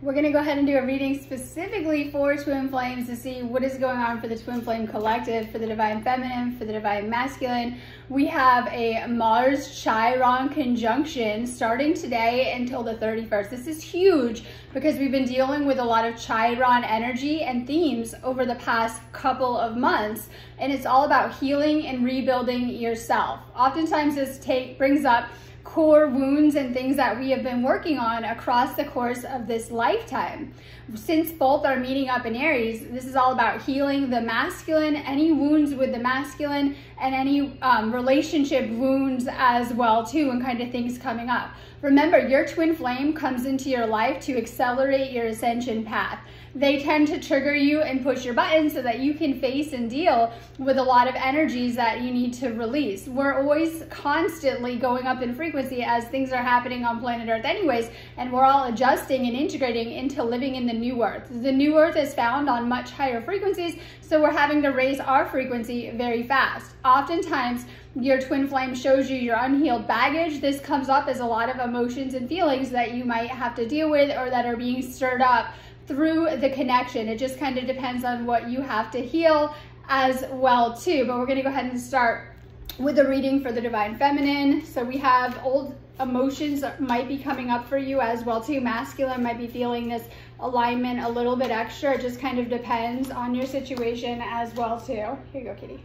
We're going to go ahead and do a reading specifically for twin flames to see what is going on for the twin flame collective, for the divine feminine, for the divine masculine. We have a Mars-Chiron conjunction starting today until the 31st. This is huge because we've been dealing with a lot of Chiron energy and themes over the past couple of months, and it's all about healing and rebuilding yourself. Oftentimes this brings up core wounds and things that we have been working on across the course of this lifetime. Since both are meeting up in Aries, this is all about healing the masculine, any wounds with the masculine, and any relationship wounds as well too, and kind of things coming up. Remember, your twin flame comes into your life to accelerate your ascension path. They tend to trigger you and push your buttons so that you can face and deal with a lot of energies that you need to release. We're always constantly going up in frequency as things are happening on planet Earth anyways, and we're all adjusting and integrating into living in the new Earth. The new Earth is found on much higher frequencies, so we're having to raise our frequency very fast. Oftentimes, your twin flame shows you your unhealed baggage. This comes up as a lot of emotions and feelings that you might have to deal with or that are being stirred up through the connection. It just kind of depends on what you have to heal as well too. But we're going to go ahead and start with a reading for the divine feminine. So we have old emotions that might be coming up for you as well too. Masculine might be feeling this alignment a little bit extra. It just kind of depends on your situation as well too. Here you go, kitty.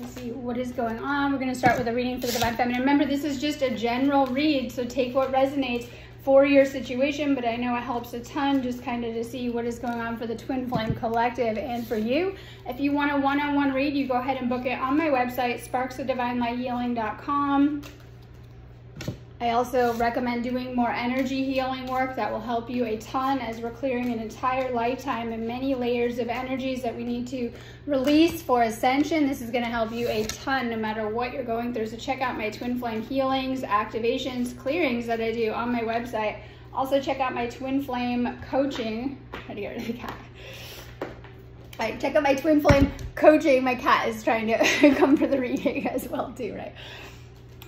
Let's see what is going on. We're going to start with a reading for the divine feminine. Remember, this is just a general read, so take what resonates for your situation, but I know it helps a ton just kind of to see what is going on for the twin flame collective and for you. If you want a one-on-one read, you go ahead and book it on my website, sparksofdivinelighthealing.com. I also recommend doing more energy healing work that will help you a ton as we're clearing an entire lifetime and many layers of energies that we need to release for ascension. This is going to help you a ton no matter what you're going through. So check out my twin flame healings, activations, clearings that I do on my website. Also check out my twin flame coaching. How to get rid of the cat. All right, check out my twin flame coaching. My cat is trying to come for the reading as well too, right?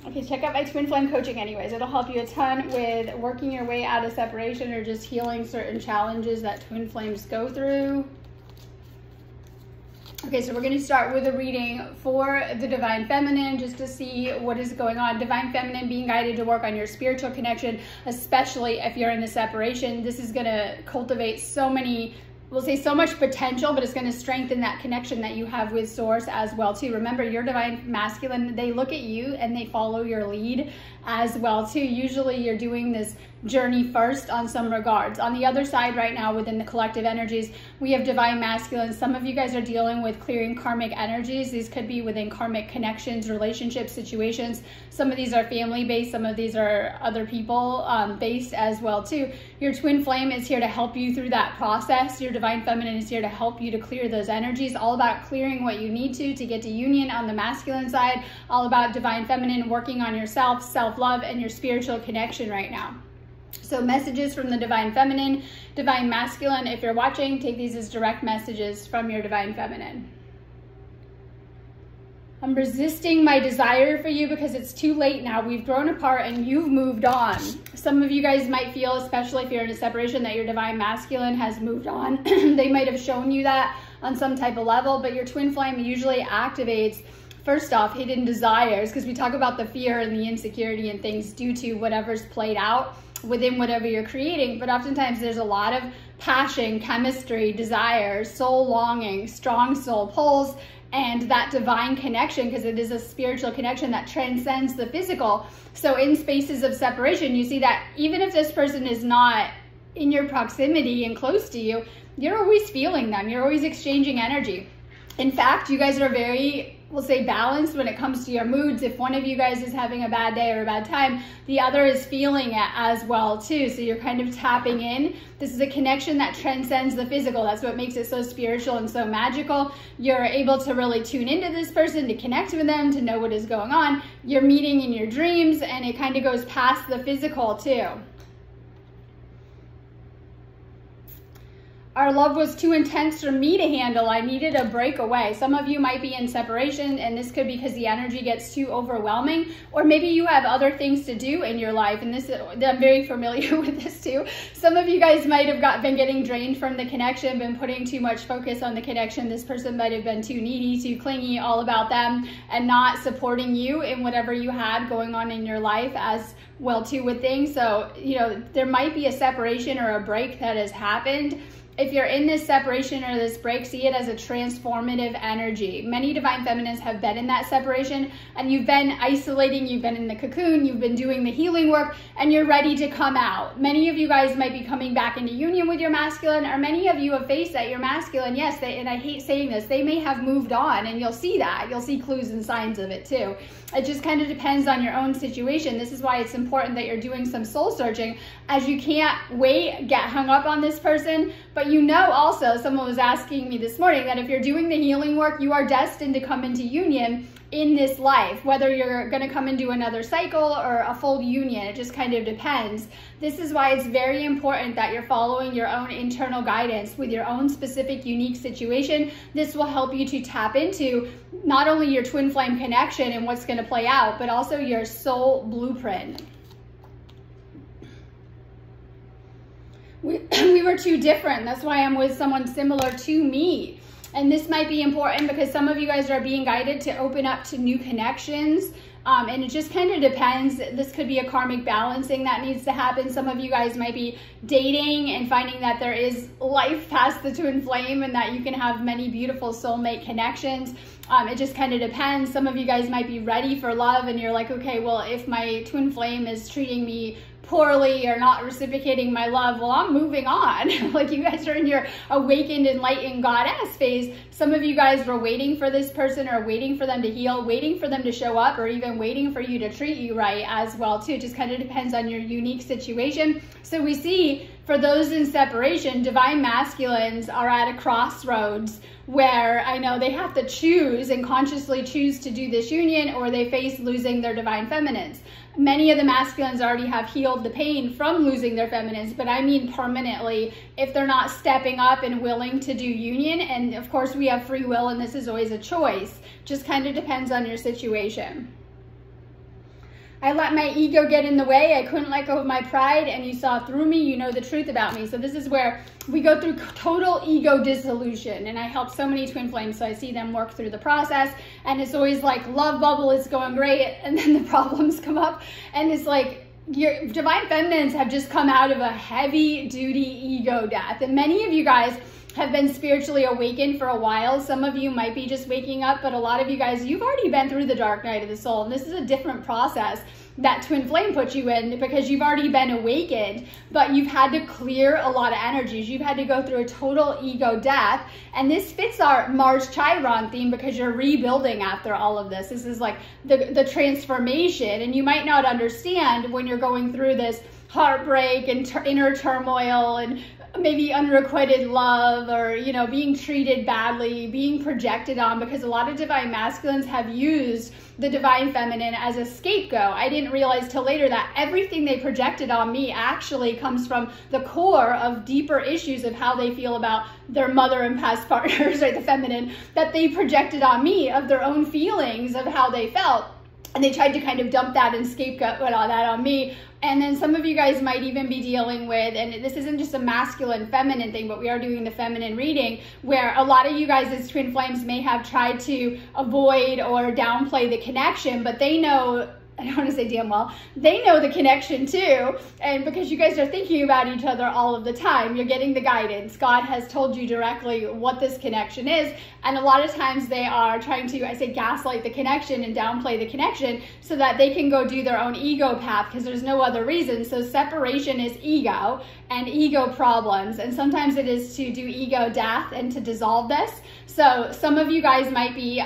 Okay, check out my twin flame coaching anyways. It'll help you a ton with working your way out of separation or just healing certain challenges that twin flames go through. Okay, so we're going to start with a reading for the divine feminine just to see what is going on. Divine feminine being guided to work on your spiritual connection, especially if you're in a separation. This is going to cultivate so many, we'll say so much potential, but it's going to strengthen that connection that you have with source as well too. Remember, your divine masculine, they look at you and they follow your lead as well too. Usually you're doing this journey first on some regards. On the other side right now within the collective energies, we have divine masculine. Some of you guys are dealing with clearing karmic energies. These could be within karmic connections, relationships, situations. Some of these are family based, some of these are other people based as well too. Your twin flame is here to help you through that process. Your divine feminine is here to help you to clear those energies. All about clearing what you need to get to union on the masculine side. All about divine feminine working on yourself, self-love, and your spiritual connection right now. So messages from the divine feminine, divine masculine. If you're watching, take these as direct messages from your divine feminine. I'm resisting my desire for you because it's too late now. We've grown apart and you've moved on. Some of you guys might feel, especially if you're in a separation, that your divine masculine has moved on. They might have shown you that on some type of level, but your twin flame usually activates, first off, hidden desires, because we talk about the fear and the insecurity and things due to whatever's played out within whatever you're creating. But oftentimes there's a lot of passion, chemistry, desire, soul longing, strong soul pulls, and that divine connection, because it is a spiritual connection that transcends the physical. So in spaces of separation, you see that even if this person is not in your proximity and close to you, you're always feeling them. You're always exchanging energy. In fact, you guys are very, we'll say, balanced when it comes to your moods. If one of you guys is having a bad day or a bad time, the other is feeling it as well too. So you're kind of tapping in. This is a connection that transcends the physical. That's what makes it so spiritual and so magical. You're able to really tune into this person, to connect with them, to know what is going on. You're meeting in your dreams, and it kind of goes past the physical too. our love was too intense for me to handle. I needed a break away. Some of you might be in separation, and this could be because the energy gets too overwhelming, or maybe you have other things to do in your life, and I'm very familiar with this too. Some of you guys might have been getting drained from the connection, been putting too much focus on the connection. This person might have been too needy, too clingy, all about them, and not supporting you in whatever you had going on in your life as well too with things. So, you know, there might be a separation or a break that has happened. If you're in this separation or this break, see it as a transformative energy. Many divine feminines have been in that separation, and you've been isolating, you've been in the cocoon, you've been doing the healing work, and you're ready to come out. Many of you guys might be coming back into union with your masculine, or many of you have faced that your masculine, yes, and I hate saying this, they may have moved on, and you'll see that. You'll see clues and signs of it too. It just kind of depends on your own situation. This is why it's important that you're doing some soul searching, as you can't get hung up on this person. But you know also, someone was asking me this morning, that if you're doing the healing work, you are destined to come into union in this life, whether you're going to come into another cycle or a full union. It just kind of depends. This is why it's very important that you're following your own internal guidance with your own specific unique situation. This will help you to tap into not only your twin flame connection and what's going to play out, but also your soul blueprint. We were too different. That's why I'm with someone similar to me. And this might be important because some of you guys are being guided to open up to new connections. And it just kind of depends. This could be a karmic balancing that needs to happen. Some of you guys might be dating and finding that there is life past the twin flame and that you can have many beautiful soulmate connections. It just kind of depends. Some of you guys might be ready for love and you're like, okay, well, if my twin flame is treating me poorly or not reciprocating my love, well, I'm moving on. Like, you guys are in your awakened, enlightened goddess phase. Some of you guys were waiting for this person or waiting for them to heal, waiting for them to show up, or even waiting for you to treat you right as well too. It just kind of depends on your unique situation. So we see for those in separation, divine masculines are at a crossroads where I know they have to choose and consciously choose to do this union, or they face losing their divine feminines. Many of the masculines already have healed the pain from losing their feminines, but I mean permanently if they're not stepping up and willing to do union. And of course we have free will, and this is always a choice. Just kind of depends on your situation. I let my ego get in the way. I couldn't let go of my pride, and you saw through me. You know the truth about me. So this is where we go through total ego dissolution, and I help so many twin flames, so I see them work through the process, and it's always like love bubble is going great, and then the problems come up, and it's like your divine feminines have just come out of a heavy duty ego death. And many of you guys have been spiritually awakened for a while. Some of you might be just waking up, but a lot of you guys, you've already been through the dark night of the soul, and this is a different process that twin flame puts you in because you've already been awakened, but you've had to clear a lot of energies. You've had to go through a total ego death, and this fits our Mars Chiron theme because you're rebuilding after all of this. This is like the transformation, and you might not understand when you're going through this heartbreak and inner turmoil and maybe unrequited love, or, you know, being treated badly, being projected on, because a lot of divine masculines have used the divine feminine as a scapegoat. I didn't realize till later that everything they projected on me actually comes from the core of deeper issues of how they feel about their mother and past partners, right, the feminine, that they projected on me, of their own feelings of how they felt. And they tried to kind of dump that and scapegoat all that on me. And then some of you guys might even be dealing with, and this isn't just a masculine feminine thing, but we are doing the feminine reading, where a lot of you guys as twin flames may have tried to avoid or downplay the connection, but they know, I don't want to say damn well, they know the connection too. And because you guys are thinking about each other all of the time, you're getting the guidance. God has told you directly what this connection is. And a lot of times they are trying to, I say, gaslight the connection and downplay the connection so that they can go do their own ego path, because there's no other reason. So separation is ego and ego problems. And sometimes it is to do ego death and to dissolve this. So some of you guys might be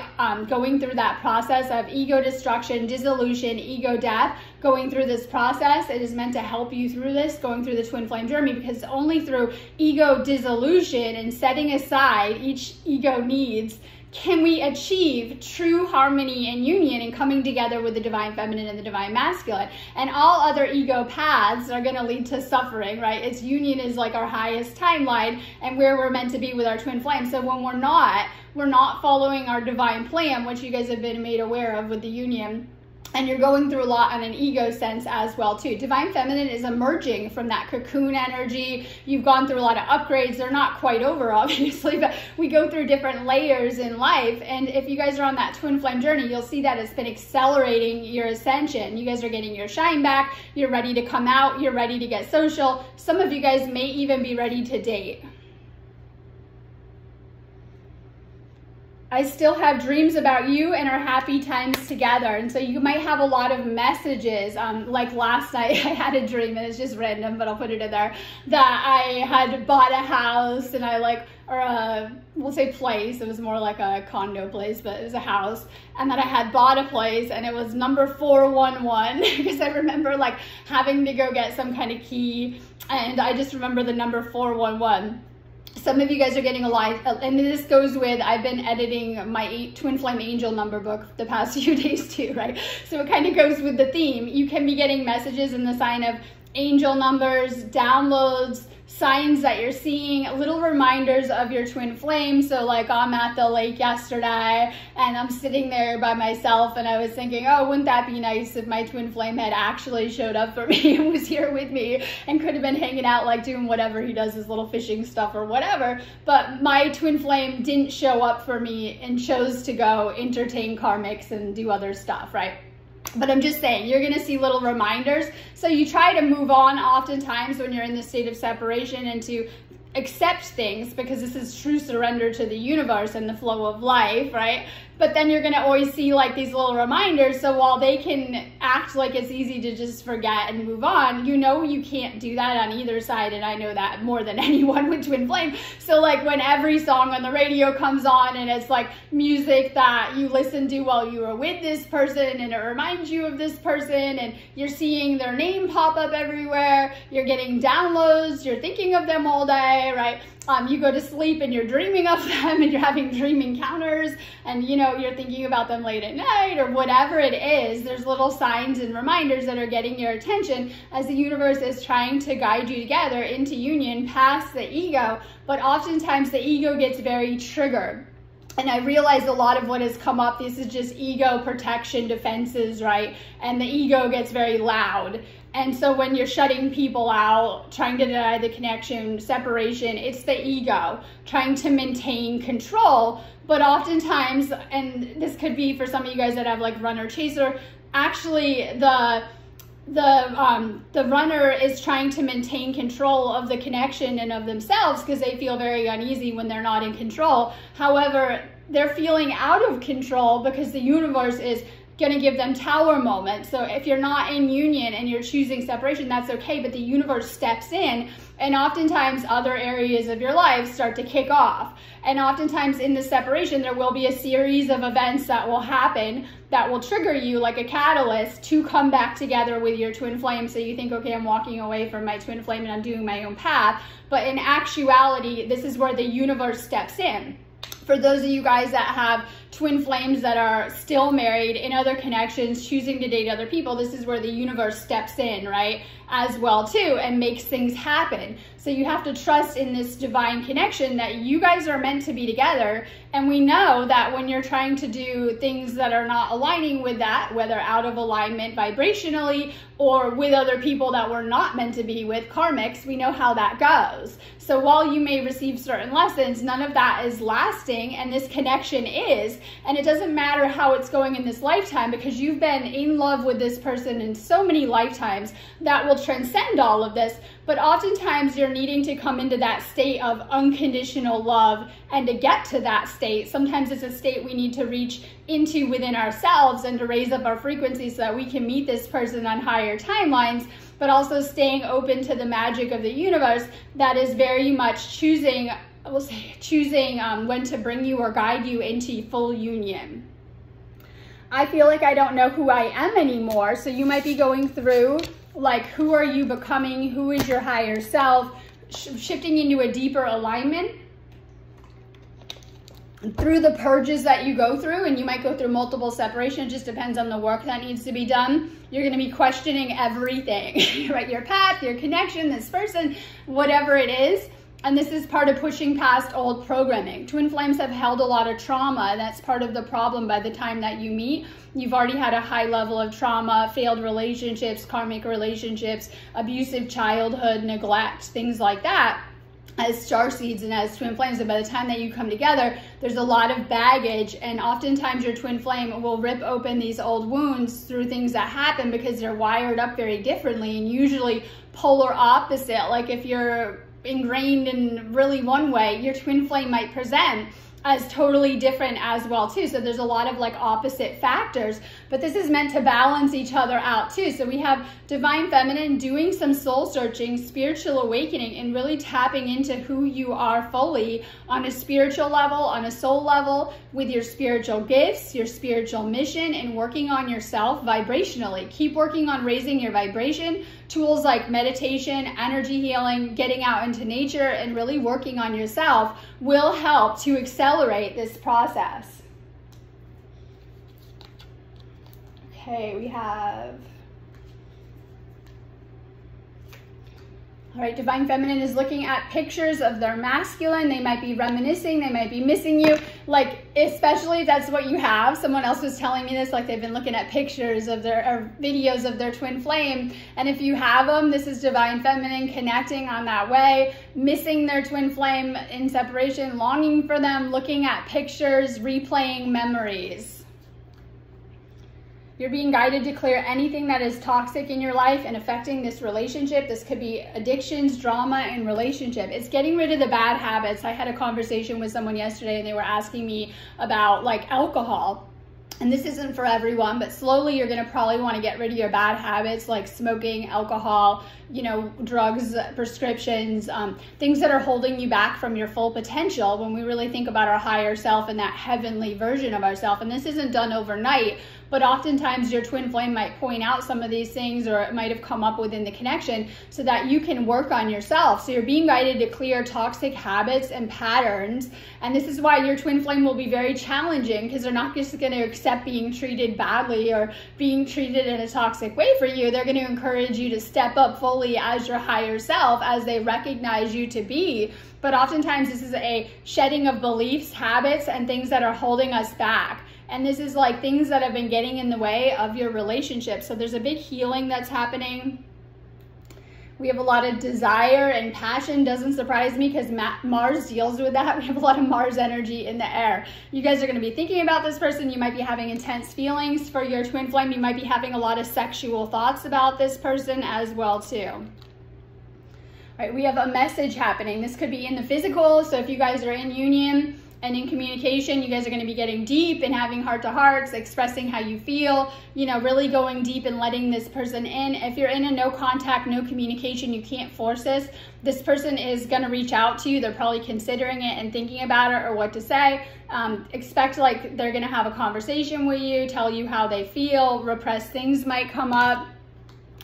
going through that process of ego destruction, dissolution, an ego death, going through this process. It is meant to help you through this, going through the twin flame journey, because only through ego dissolution and setting aside each ego needs can we achieve true harmony and union and coming together with the divine feminine and the divine masculine. And all other ego paths are going to lead to suffering, right? Its union is like our highest timeline and where we're meant to be with our twin flame. So when we're not following our divine plan, which you guys have been made aware of with the union, and you're going through a lot on an ego sense as well too. Divine feminine is emerging from that cocoon energy. You've gone through a lot of upgrades. They're not quite over, obviously, but we go through different layers in life. And if you guys are on that twin flame journey, you'll see that it's been accelerating your ascension. You guys are getting your shine back. You're ready to come out. You're ready to get social. Some of you guys may even be ready to date. I still have dreams about you and our happy times together. And so you might have a lot of messages. Like last night I had a dream, and it's just random, but I'll put it in there, that I had bought a house, and we'll say place. It was more like a condo place, but it was a house. And that I had bought a place, and it was number 411 because I remember like having to go get some kind of key. And I just remember the number 411. Some of you guys are getting a lot, and this goes with, I've been editing my Twin Flame Angel number book the past few days too, right? So it kind of goes with the theme. You can be getting messages in the sign of angel numbers, downloads, signs that you're seeing, little reminders of your twin flame. So like I'm at the lake yesterday and I'm sitting there by myself, and I was thinking, oh, wouldn't that be nice if my twin flame had actually showed up for me and was here with me and could have been hanging out, like doing whatever he does, his little fishing stuff or whatever. But my twin flame didn't show up for me and chose to go entertain karmics and do other stuff, right? But I'm just saying, you're going to see little reminders. So you try to move on oftentimes when you're in this state of separation, and to accept things, because this is true surrender to the universe and the flow of life, right? But then you're going to always see like these little reminders. So while they can act like it's easy to just forget and move on, you know you can't do that on either side. And I know that more than anyone with twin flame. So like when every song on the radio comes on and it's like music that you listened to while you were with this person, and it reminds you of this person, and you're seeing their name pop up everywhere, you're getting downloads, you're thinking of them all day, right? You go to sleep and you're dreaming of them, and you're having dream encounters, and you know you're thinking about them late at night or whatever it is. There's little signs and reminders that are getting your attention as the universe is trying to guide you together into union past the ego. But oftentimes the ego gets very triggered. And I realized a lot of what has come up, this is just ego protection defenses, right? And the ego gets very loud. And so when you're shutting people out, trying to deny the connection, separation, it's the ego trying to maintain control. But oftentimes, and this could be for some of you guys that have like runner chaser, actually the runner is trying to maintain control of the connection and of themselves, because they feel very uneasy when they're not in control. However, they're feeling out of control because the universe is going to give them tower moments. So if you're not in union and you're choosing separation, that's okay, but the universe steps in, and oftentimes other areas of your life start to kick off. And oftentimes in the separation, there will be a series of events that will happen that will trigger you like a catalyst to come back together with your twin flame. So you think, okay, I'm walking away from my twin flame and I'm doing my own path. But in actuality, this is where the universe steps in. For those of you guys that have twin flames that are still married, in other connections, choosing to date other people, this is where the universe steps in, right, as well too, and makes things happen. So you have to trust in this divine connection that you guys are meant to be together. And we know that when you're trying to do things that are not aligning with that, whether out of alignment vibrationally or with other people that we're not meant to be with, karmics, we know how that goes. So while you may receive certain lessons, none of that is lasting, and this connection is. And it doesn't matter how it's going in this lifetime, because you've been in love with this person in so many lifetimes that will transcend all of this. But oftentimes you're needing to come into that state of unconditional love, and to get to that state, sometimes it's a state we need to reach into within ourselves and to raise up our frequency so that we can meet this person on higher timelines, but also staying open to the magic of the universe that is very much choosing, we'll say, choosing when to bring you or guide you into full union. I feel like I don't know who I am anymore. So you might be going through like, who are you becoming? Who is your higher self? Shifting into a deeper alignment through the purges that you go through, and you might go through multiple separations. It just depends on the work that needs to be done. You're going to be questioning everything, right? Your path, your connection, this person, whatever it is. And this is part of pushing past old programming. Twin flames have held a lot of trauma. That's part of the problem. By the time that you meet, you've already had a high level of trauma, failed relationships, karmic relationships, abusive childhood, neglect, things like that, as starseeds and as twin flames. And by the time that you come together, there's a lot of baggage, and oftentimes your twin flame will rip open these old wounds through things that happen because they're wired up very differently, and usually polar opposite. Like if you're ingrained in really one way, your twin flame might present as totally different as well too. So there's a lot of like opposite factors, but this is meant to balance each other out too. So we have divine feminine doing some soul searching, spiritual awakening, and really tapping into who you are fully on a spiritual level, on a soul level, with your spiritual gifts, your spiritual mission, and working on yourself vibrationally. Keep working on raising your vibration. Tools like meditation, energy healing, getting out into nature, and really working on yourself will help to accelerate this process. Okay, we have, all right, divine feminine is looking at pictures of their masculine. They might be reminiscing, they might be missing you, like especially if that's what you have. Someone else was telling me this, like they've been looking at pictures of their, or videos of their twin flame, and if you have them, this is divine feminine connecting on that way, missing their twin flame in separation, longing for them, looking at pictures, replaying memories. You're being guided to clear anything that is toxic in your life and affecting this relationship. This could be addictions, drama, and relationship. It's getting rid of the bad habits. I had a conversation with someone yesterday and they were asking me about like alcohol. And this isn't for everyone, but slowly you're going to probably want to get rid of your bad habits like smoking, alcohol, you know, drugs, prescriptions, things that are holding you back from your full potential when we really think about our higher self and that heavenly version of ourselves. And this isn't done overnight, but oftentimes your twin flame might point out some of these things, or it might have come up within the connection so that you can work on yourself. So you're being guided to clear toxic habits and patterns. And this is why your twin flame will be very challenging, because they're not just going to accept being treated badly or being treated in a toxic way for you. They're going to encourage you to step up fully as your higher self as they recognize you to be. But oftentimes this is a shedding of beliefs, habits, and things that are holding us back. And this is like things that have been getting in the way of your relationship. So there's a big healing that's happening. We have a lot of desire and passion. Doesn't surprise me because Mars deals with that. We have a lot of Mars energy in the air. You guys are going to be thinking about this person. You might be having intense feelings for your twin flame. You might be having a lot of sexual thoughts about this person as well too. All right, we have a message happening. This could be in the physical. So if you guys are in union and in communication, you guys are going to be getting deep and having heart-to-hearts, expressing how you feel, you know, really going deep and letting this person in. If you're in a no contact, no communication, you can't force this person is going to reach out to you. They're probably considering it and thinking about it or what to say. Expect like they're going to have a conversation with you, tell you how they feel, repressed things might come up.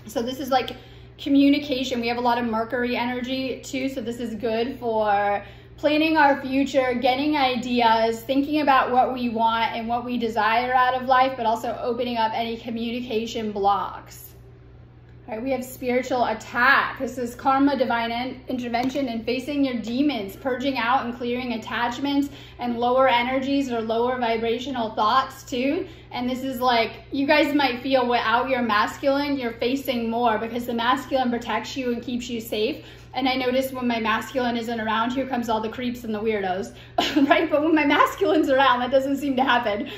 So this is like communication. We have a lot of Mercury energy too, so this is good for planning our future, getting ideas, thinking about what we want and what we desire out of life, but also opening up any communication blocks. All right, we have spiritual attack. This is karma, divine intervention, and facing your demons, purging out and clearing attachments and lower energies or lower vibrational thoughts too. And this is like, you guys might feel without your masculine, you're facing more because the masculine protects you and keeps you safe. And I notice when my masculine isn't around, here comes all the creeps and the weirdos, right? But when my masculine's around, that doesn't seem to happen.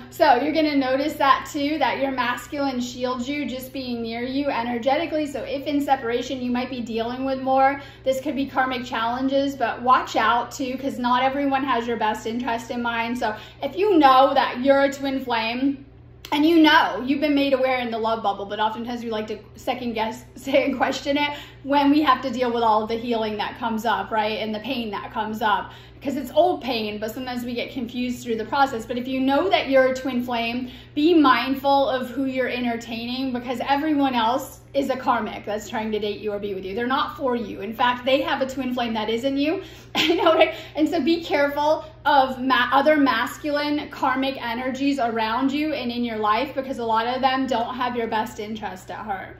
So you're gonna notice that too, that your masculine shields you just being near you energetically. So if in separation, you might be dealing with more. This could be karmic challenges, but watch out too, because not everyone has your best interest in mind. So if you know that you're a twin flame, and you know, you've been made aware in the love bubble, but oftentimes we like to second guess, say, and question it when we have to deal with all of the healing that comes up, right? And the pain that comes up. because it's old pain, but sometimes we get confused through the process. But if you know that you're a twin flame, be mindful of who you're entertaining, because everyone else is a karmic that's trying to date you or be with you. They're not for you. In fact, they have a twin flame that isn't you. You know, right? And so be careful of other masculine karmic energies around you and in your life, because a lot of them don't have your best interest at heart.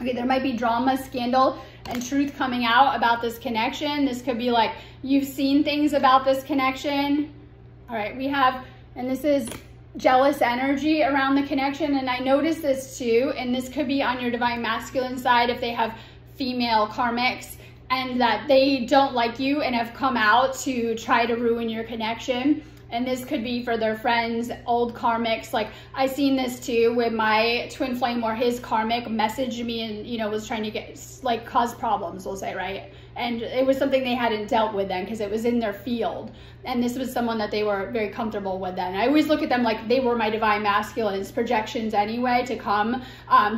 Okay, there might be drama, scandal, and truth coming out about this connection. This could be like, you've seen things about this connection. All right, we have, and this is jealous energy around the connection. And I noticed this too, and this could be on your divine masculine side if they have female karmics and that they don't like you and have come out to try to ruin your connection. And this could be for their friends, old karmics. Like, I seen this too with my twin flame, where his karmic messaged me and, you know, was trying to get, like, cause problems, we'll say, right? And it was something they hadn't dealt with then, because it was in their field. And this was someone that they were very comfortable with then. I always look at them like they were my divine masculines, projections anyway, to come.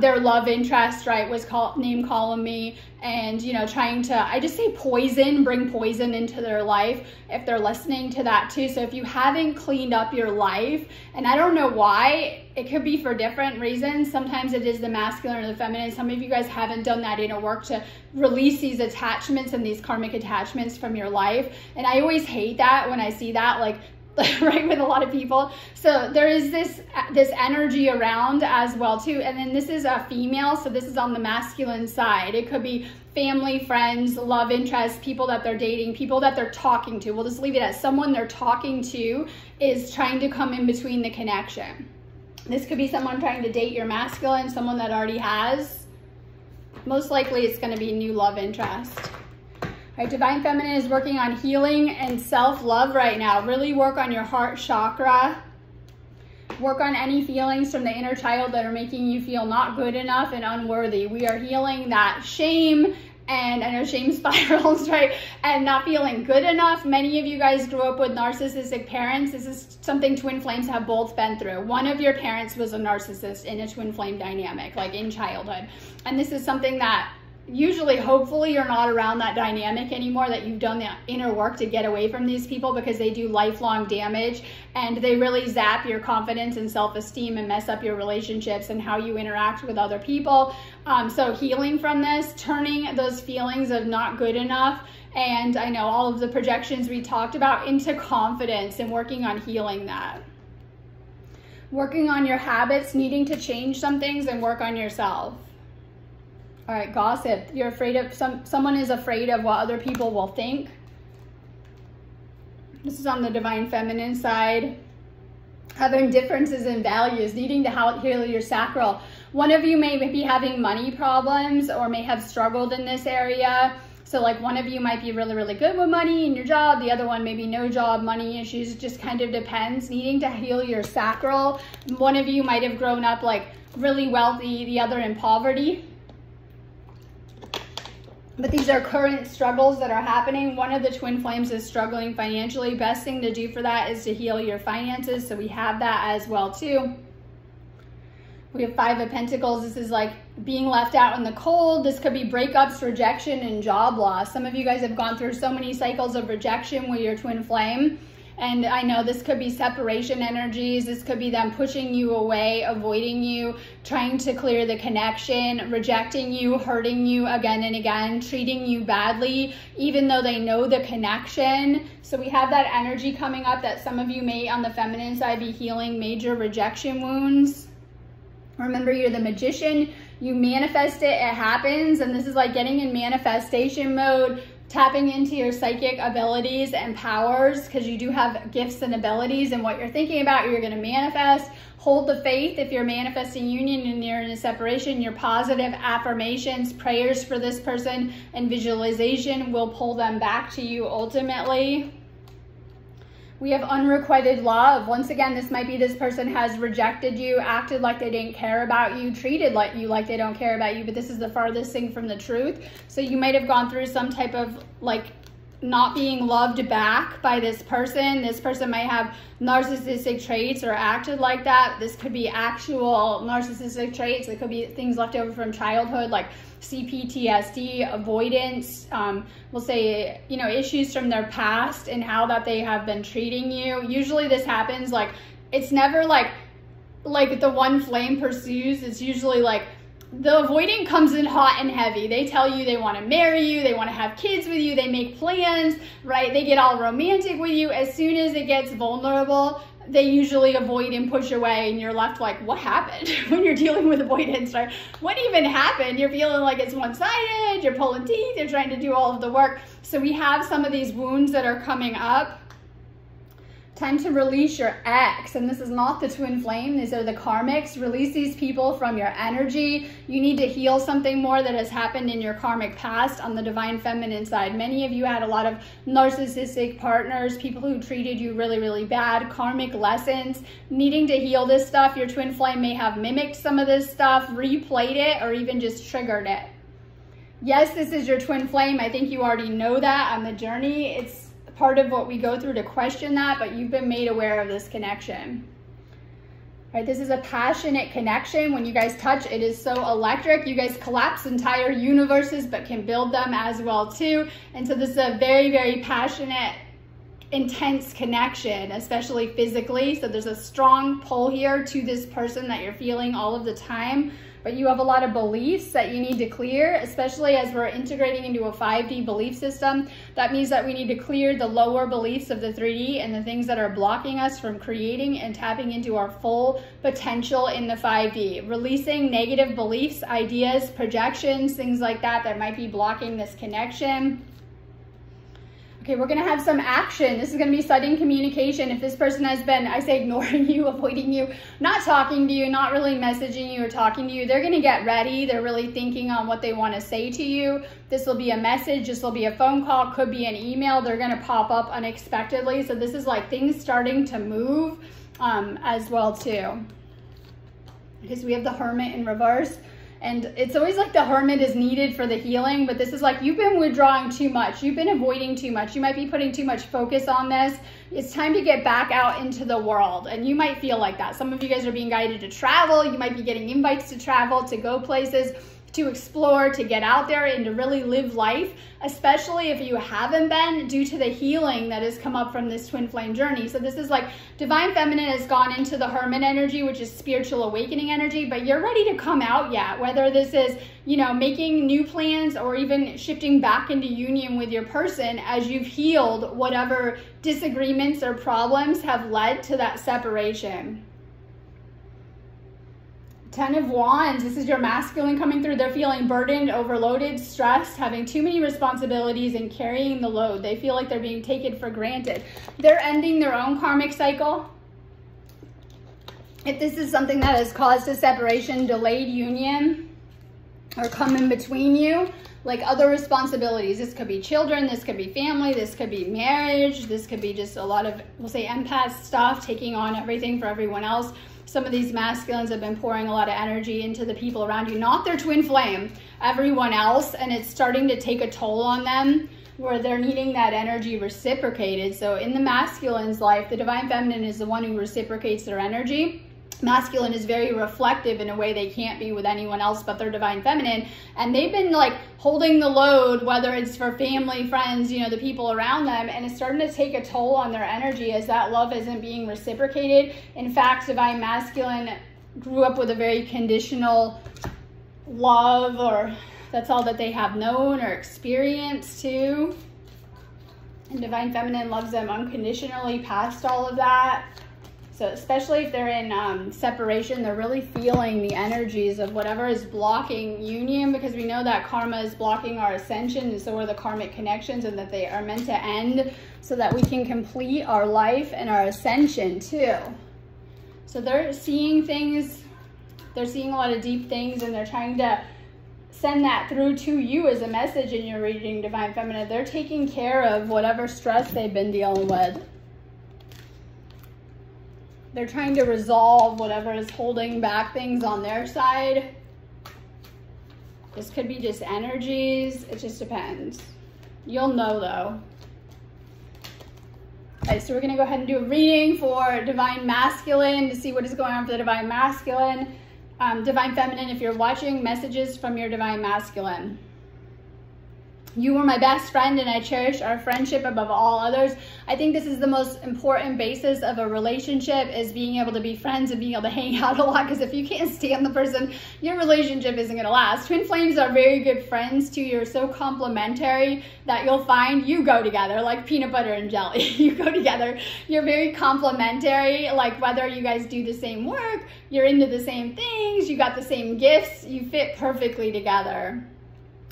Their love interest, right, was name calling me and, you know, trying to, I just say poison, bring poison into their life if they're listening to that too. So if you haven't cleaned up your life, and I don't know why, it could be for different reasons. Sometimes it is the masculine or the feminine. Some of you guys haven't done that inner work to release these attachments and these karmic attachments from your life. And I always hate that when I see that, like, right, with a lot of people. So there is this energy around as well too. And then this is a female, so this is on the masculine side. It could be family, friends, love interest, people that they're dating, people that they're talking to. We'll just leave it as someone they're talking to is trying to come in between the connection. This could be someone trying to date your masculine, someone that already has. Most likely it's going to be new love interest. Right, divine feminine is working on healing and self-love right now. Really work on your heart chakra. Work on any feelings from the inner child that are making you feel not good enough and unworthy. We are healing that shame, and I know shame spirals, right? And not feeling good enough. Many of you guys grew up with narcissistic parents. This is something twin flames have both been through. One of your parents was a narcissist in a twin flame dynamic, like in childhood. And this is something that usually, hopefully, you're not around that dynamic anymore, that you've done the inner work to get away from these people, because they do lifelong damage and they really zap your confidence and self-esteem and mess up your relationships and how you interact with other people. So healing from this, turning those feelings of not good enough, and I know all of the projections we talked about, into confidence, and working on healing that. Working on your habits, needing to change some things and work on yourself. All right, gossip. You're afraid of, someone is afraid of what other people will think. This is on the divine feminine side. Having differences in values, needing to heal your sacral. One of you may be having money problems or may have struggled in this area. So like one of you might be really, really good with money in your job. The other one maybe no job, money issues. It just kind of depends. Needing to heal your sacral. One of you might have grown up like really wealthy, the other in poverty. But these are current struggles that are happening. One of the twin flames is struggling financially. Best thing to do for that is to heal your finances. So we have that as well too. We have 5 of Pentacles. This is like being left out in the cold. This could be breakups, rejection, and job loss. Some of you guys have gone through so many cycles of rejection with your twin flame. And I know this could be separation energies. This could be them pushing you away, avoiding you, trying to clear the connection, rejecting you, hurting you again and again, treating you badly, even though they know the connection. So we have that energy coming up that some of you may, on the feminine side, be healing major rejection wounds. Remember, you're the magician. You manifest it, it happens. And this is like getting in manifestation mode, tapping into your psychic abilities and powers, because you do have gifts and abilities, and what you're thinking about, you're going to manifest. Hold the faith if you're manifesting union and you're in a separation. Your positive affirmations, prayers for this person, and visualization will pull them back to you ultimately. We have unrequited love. Once again, this might be this person has rejected you, acted like they didn't care about you, treated like they don't care about you, but this is the farthest thing from the truth. So you might have gone through some type of like not being loved back by this person. This person might have narcissistic traits or acted like that. This could be actual narcissistic traits. It could be things left over from childhood, like CPTSD, avoidance, we'll say, you know, issues from their past and how that they have been treating you. Usually this happens like, it's never like the one flame pursues. It's usually like the avoiding comes in hot and heavy. They tell you they want to marry you, they want to have kids with you, they make plans, right? They get all romantic with you. As soon as it gets vulnerable, they usually avoid and push away, and you're left like, what happened? When you're dealing with avoidance, right? What even happened? You're feeling like it's one-sided, you're pulling teeth, you're trying to do all of the work. So we have some of these wounds that are coming up. Time to release your ex, and this is not the twin flame, these are the karmics. Release these people from your energy. You need to heal something more that has happened in your karmic past on the divine feminine side. Many of you had a lot of narcissistic partners, people who treated you really, really bad, karmic lessons, needing to heal this stuff. Your twin flame may have mimicked some of this stuff, replayed it, or even just triggered it. Yes, this is your twin flame. I think you already know that on the journey. It's part of what we go through to question that, but you've been made aware of this connection. Right, this is a passionate connection. When you guys touch, it is so electric. You guys collapse entire universes, but can build them as well too. And so this is a very, very passionate, intense connection, especially physically. So there's a strong pull here to this person that you're feeling all of the time. But you have a lot of beliefs that you need to clear, especially as we're integrating into a 5D belief system. That means that we need to clear the lower beliefs of the 3D and the things that are blocking us from creating and tapping into our full potential in the 5D. Releasing negative beliefs, ideas, projections, things like that that might be blocking this connection. Okay, we're gonna have some action. This is gonna be sudden communication. If this person has been, I say, ignoring you, avoiding you, not talking to you, not really messaging you or talking to you, they're gonna get ready. They're really thinking on what they wanna say to you. This will be a message, this will be a phone call, could be an email. They're gonna pop up unexpectedly. So this is like things starting to move as well too. Because we have the Hermit in reverse. And it's always like the Hermit is needed for the healing, but this is like you've been withdrawing too much. You've been avoiding too much. You might be putting too much focus on this. It's time to get back out into the world. And you might feel like that. Some of you guys are being guided to travel. You might be getting invites to travel, to go places, to explore, to get out there and to really live life, especially if you haven't been, due to the healing that has come up from this twin flame journey. So this is like divine feminine has gone into the Hermit energy, which is spiritual awakening energy, but you're ready to come out yet, whether this is, you know, making new plans or even shifting back into union with your person as you've healed whatever disagreements or problems have led to that separation. 10 of Wands, this is your masculine coming through. They're feeling burdened, overloaded, stressed, having too many responsibilities and carrying the load. They feel like they're being taken for granted. They're ending their own karmic cycle. If this is something that has caused a separation, delayed union, or come in between you, like other responsibilities. This could be children, this could be family, this could be marriage, this could be just a lot of, we'll say, empath stuff, taking on everything for everyone else. Some of these masculines have been pouring a lot of energy into the people around you, not their twin flame, everyone else, and it's starting to take a toll on them where they're needing that energy reciprocated. So in the masculine's life, the divine feminine is the one who reciprocates their energy. Masculine is very reflective in a way they can't be with anyone else but their divine feminine. And they've been like holding the load, whether it's for family, friends, you know, the people around them. And it's starting to take a toll on their energy as that love isn't being reciprocated. In fact, divine masculine grew up with a very conditional love, or that's all that they have known or experienced too. And divine feminine loves them unconditionally past all of that. So especially if they're in separation, they're really feeling the energies of whatever is blocking union, because we know that karma is blocking our ascension, and so are the karmic connections, and that they are meant to end so that we can complete our life and our ascension too. So they're seeing things, they're seeing a lot of deep things, and they're trying to send that through to you as a message in your reading, divine feminine. They're taking care of whatever stress they've been dealing with. They're trying to resolve whatever is holding back things on their side. This could be just energies. It just depends. You'll know though. Right, so we're going to go ahead and do a reading for Divine Masculine to see what is going on for the Divine Masculine. Divine Feminine, if you're watching, messages from your Divine Masculine. You were my best friend and I cherish our friendship above all others. I think this is the most important basis of a relationship, is being able to be friends and being able to hang out a lot, because if you can't stand the person, your relationship isn't going to last. Twin flames are very good friends too. You're so complementary that you'll find you go together like peanut butter and jelly. You go together. You're very complementary, like whether you guys do the same work, you're into the same things, you got the same gifts, you fit perfectly together.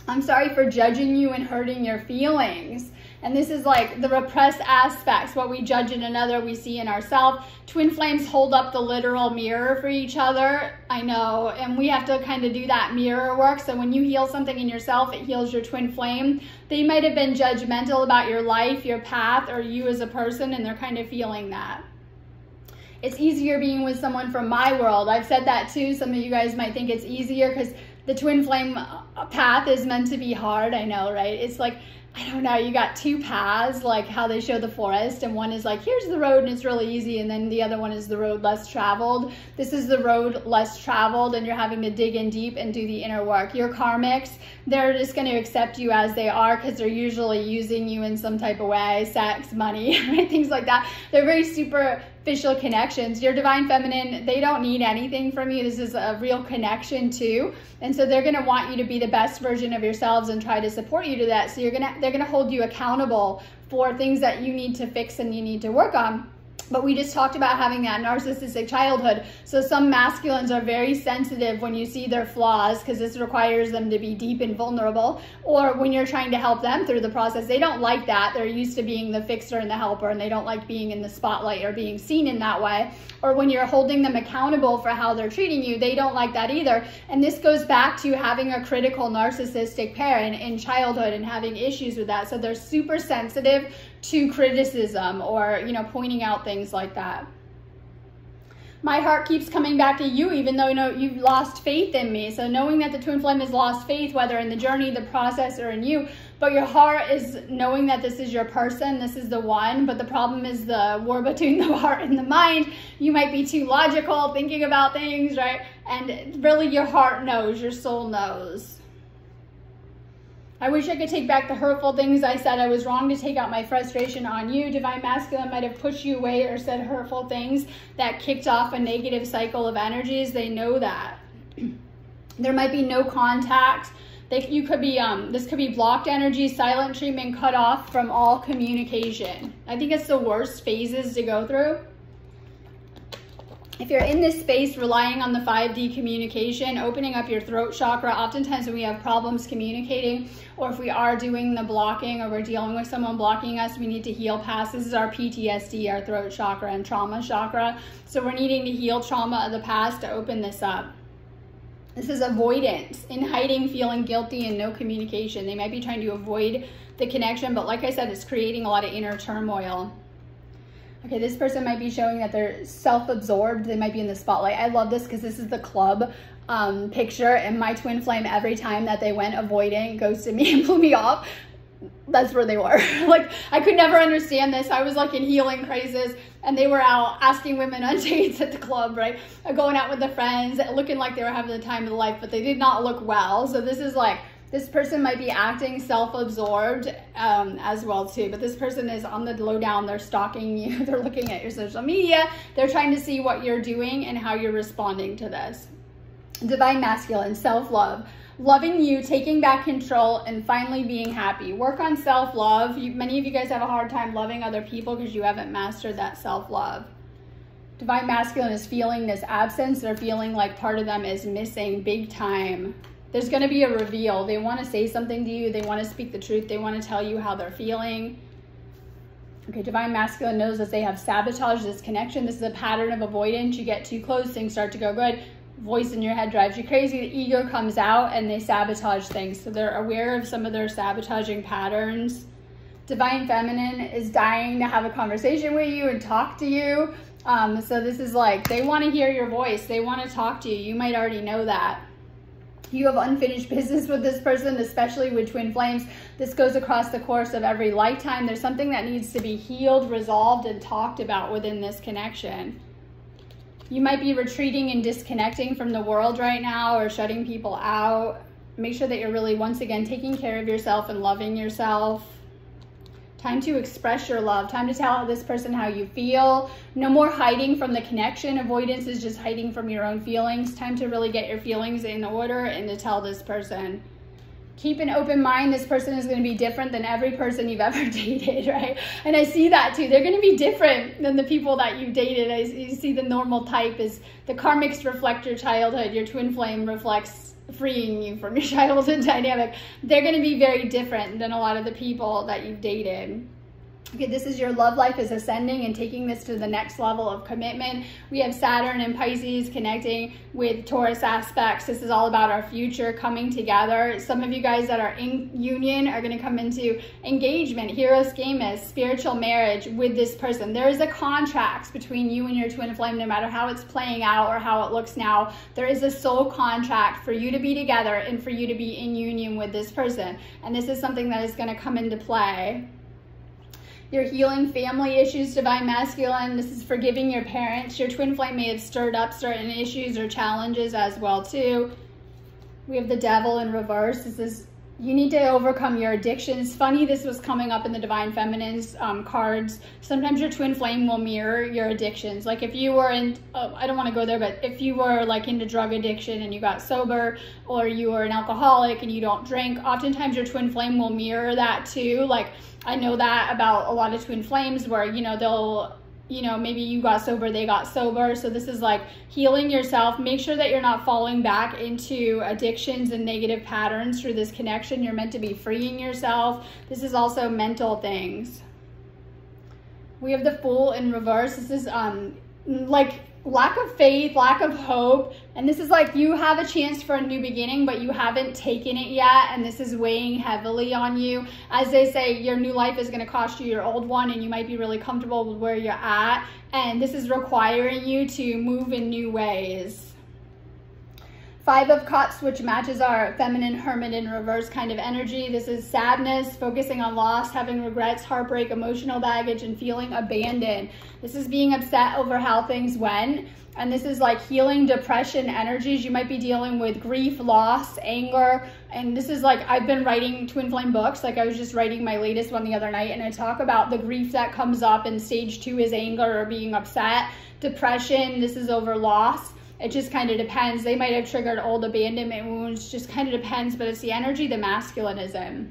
I'm sorry for judging you and hurting your feelings. And this is like the repressed aspects. What we judge in another, we see in ourselves. Twin flames hold up the literal mirror for each other. I know. And we have to kind of do that mirror work. So when you heal something in yourself, it heals your twin flame. They might have been judgmental about your life, your path, or you as a person, and they're kind of feeling that. It's easier being with someone from my world. I've said that too. Some of you guys might think it's easier because the twin flame path is meant to be hard. I know, right? It's like, I don't know, you got two paths, like how they show the forest, and one is like, here's the road and it's really easy, and then the other one is the road less traveled. This is the road less traveled, and you're having to dig in deep and do the inner work. Your karmics, they're just going to accept you as they are because they're usually using you in some type of way, sex, money, right? Things like that. They're very superficial connections. Your Divine Feminine, they don't need anything from you. This is a real connection too. And so they're going to want you to be the best version of yourselves and try to support you to that. So they're going to hold you accountable for things that you need to fix and you need to work on. But we just talked about having that narcissistic childhood. So some masculines are very sensitive when you see their flaws, because this requires them to be deep and vulnerable. Or when you're trying to help them through the process, they don't like that. They're used to being the fixer and the helper, and they don't like being in the spotlight or being seen in that way. Or when you're holding them accountable for how they're treating you, they don't like that either. And this goes back to having a critical narcissistic parent in childhood and having issues with that. So they're super sensitive to criticism or, you know, pointing out things like that. My heart keeps coming back to you, even though, you know, you've lost faith in me. So knowing that the twin flame has lost faith, whether in the journey, the process, or in you, but your heart is knowing that this is your person, this is the one. But the problem is the war between the heart and the mind. You might be too logical, thinking about things, right? And really your heart knows, your soul knows. I wish I could take back the hurtful things I said. I was wrong to take out my frustration on you. Divine Masculine might have pushed you away or said hurtful things that kicked off a negative cycle of energies. They know that. There might be no contact. You could be, this could be blocked energy, silent treatment, cut off from all communication. I think it's the worst phases to go through. If you're in this space relying on the 5D communication, opening up your throat chakra, oftentimes when we have problems communicating, or if we are doing the blocking or we're dealing with someone blocking us, we need to heal past. This is our PTSD, our throat chakra and trauma chakra. So we're needing to heal trauma of the past to open this up. This is avoidance, in hiding, feeling guilty, and no communication. They might be trying to avoid the connection, but like I said, it's creating a lot of inner turmoil. Okay, this person might be showing that they're self-absorbed. They might be in the spotlight. I love this because this is the club picture, and my twin flame, every time that they went avoiding, ghosted me and blew me off, that's where they were. Like, I could never understand this. I was like in healing crisis, and they were out asking women on dates at the club, right? Going out with their friends, looking like they were having the time of their life, but they did not look well. So this is like, this person might be acting self-absorbed as well too, but this person is on the lowdown. They're stalking you. They're looking at your social media. They're trying to see what you're doing and how you're responding to this. Divine Masculine, self-love, loving you, taking back control, and finally being happy. Work on self-love. Many of you guys have a hard time loving other people because you haven't mastered that self-love. Divine Masculine is feeling this absence. They're feeling like part of them is missing big time. There's going to be a reveal. They want to say something to you. They want to speak the truth. They want to tell you how they're feeling. Okay, Divine Masculine knows that they have sabotaged this connection. This is a pattern of avoidance. You get too close, things start to go good. Voice in your head drives you crazy. The ego comes out and they sabotage things. So they're aware of some of their sabotaging patterns. Divine Feminine is dying to have a conversation with you and talk to you. So this is like, they want to hear your voice. They want to talk to you. You might already know that. You have unfinished business with this person, especially with twin flames. This goes across the course of every lifetime. There's something that needs to be healed, resolved, and talked about within this connection. You might be retreating and disconnecting from the world right now, or shutting people out. Make sure that you're really, once again, taking care of yourself and loving yourself. Time to express your love. Time to tell this person how you feel. No more hiding from the connection. Avoidance is just hiding from your own feelings. Time to really get your feelings in order and to tell this person. Keep an open mind. This person is going to be different than every person you've ever dated, right? And I see that too. They're going to be different than the people that you've dated. You see the normal type is the karmics reflect your childhood. Your twin flame reflects freeing you from your childhood dynamic. They're going to be very different than a lot of the people that you've dated. Okay, this is your love life is ascending and taking this to the next level of commitment. We have Saturn and Pisces connecting with Taurus aspects. This is all about our future coming together. Some of you guys that are in union are going to come into engagement, Hieros Gamos, spiritual marriage with this person. There is a contract between you and your twin flame, no matter how it's playing out or how it looks now. There is a soul contract for you to be together and for you to be in union with this person. And this is something that is going to come into play. You're healing family issues, Divine Masculine. This is forgiving your parents. Your twin flame may have stirred up certain issues or challenges as well too. We have the Devil in reverse. This is, you need to overcome your addictions. Funny, this was coming up in the Divine Feminine's cards. Sometimes your twin flame will mirror your addictions. Like if you were in, I don't want to go there, but if you were like into drug addiction and you got sober, or you were an alcoholic and you don't drink, oftentimes your twin flame will mirror that too. Like I know that about a lot of twin flames where, you know, they'll, you know, maybe you got sober, they got sober. So this is like healing yourself. Make sure that you're not falling back into addictions and negative patterns through this connection. You're meant to be freeing yourself. This is also mental things. We have the Fool in reverse. This is like lack of faith, lack of hope. And this is like you have a chance for a new beginning, but you haven't taken it yet. And this is weighing heavily on you. As they say, your new life is going to cost you your old one, and you might be really comfortable with where you're at. And this is requiring you to move in new ways. Five of Cups, which matches our feminine hermit in reverse kind of energy. This is sadness, focusing on loss, having regrets, heartbreak, emotional baggage, and feeling abandoned. This is being upset over how things went. And this is like healing depression energies. You might be dealing with grief, loss, anger. And this is like, I've been writing twin flame books. Like I was just writing my latest one the other night, and I talk about the grief that comes up, and stage 2 is anger or being upset. Depression, this is over loss. It just kind of depends. They might have triggered old abandonment wounds, just kind of depends, but it's the energy the masculine is in.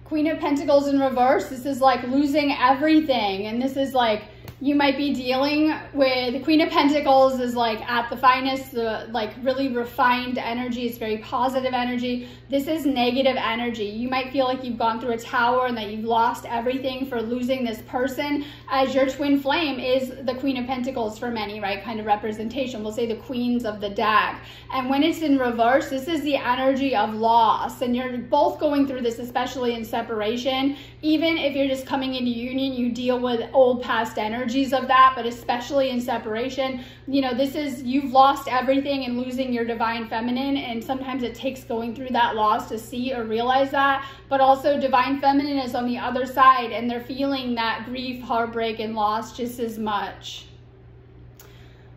Queen of Pentacles in reverse. This is like losing everything. And this is like, you might be dealing with, Queen of Pentacles is like at the finest, the like really refined energy. It's very positive energy. This is negative energy. You might feel like you've gone through a tower and that you've lost everything for losing this person, as your twin flame is the Queen of Pentacles for many, right? Kind of representation. We'll say the queens of the deck. And when it's in reverse, this is the energy of loss. And you're both going through this, especially in separation. Even if you're just coming into union, you deal with old past energies of that, but especially in separation, you know, this is, you've lost everything and losing your divine feminine, and sometimes it takes going through that loss to see or realize that. But also divine feminine is on the other side, and they're feeling that grief, heartbreak, and loss just as much.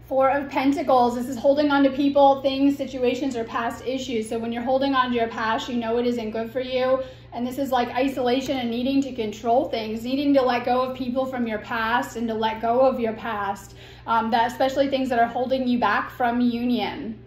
Four of Pentacles, this is holding on to people, things, situations, or past issues. So when you're holding on to your past, you know it isn't good for you. And this is like isolation and needing to control things, needing to let go of people from your past and to let go of your past, that especially things that are holding you back from union.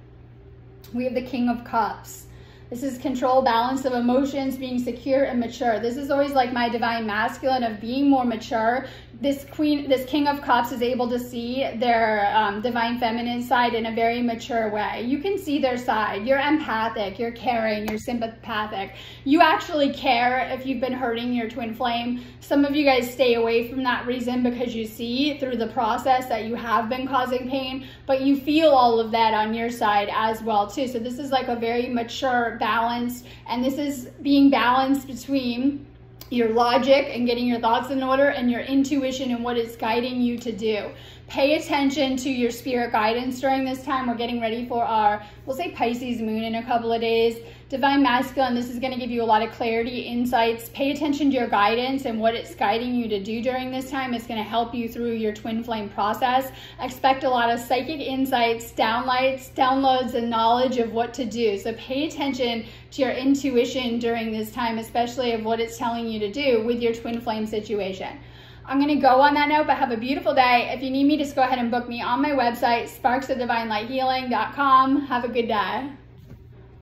We have the King of Cups. This is control, balance of emotions, being secure and mature. This is always like my divine masculine of being more mature. This King of Cups is able to see their divine feminine side in a very mature way. You can see their side. You're empathic, you're caring, you're sympathetic. You actually care if you've been hurting your twin flame. Some of you guys stay away from that reason because you see through the process that you have been causing pain, but you feel all of that on your side as well too. So this is like a very mature balance, and this is being balanced between your logic and getting your thoughts in order and your intuition and what it's guiding you to do. Pay attention to your spirit guidance during this time. We're getting ready for our, we'll say, Pisces moon in a couple of days. Divine Masculine, this is going to give you a lot of clarity, insights. Pay attention to your guidance and what it's guiding you to do during this time. It's going to help you through your twin flame process. Expect a lot of psychic insights, downloads, and knowledge of what to do. So pay attention to your intuition during this time, especially of what it's telling you to do with your twin flame situation. I'm going to go on that note, but have a beautiful day. If you need me, just go ahead and book me on my website, sparksofdivinelighealing.com. Have a good day.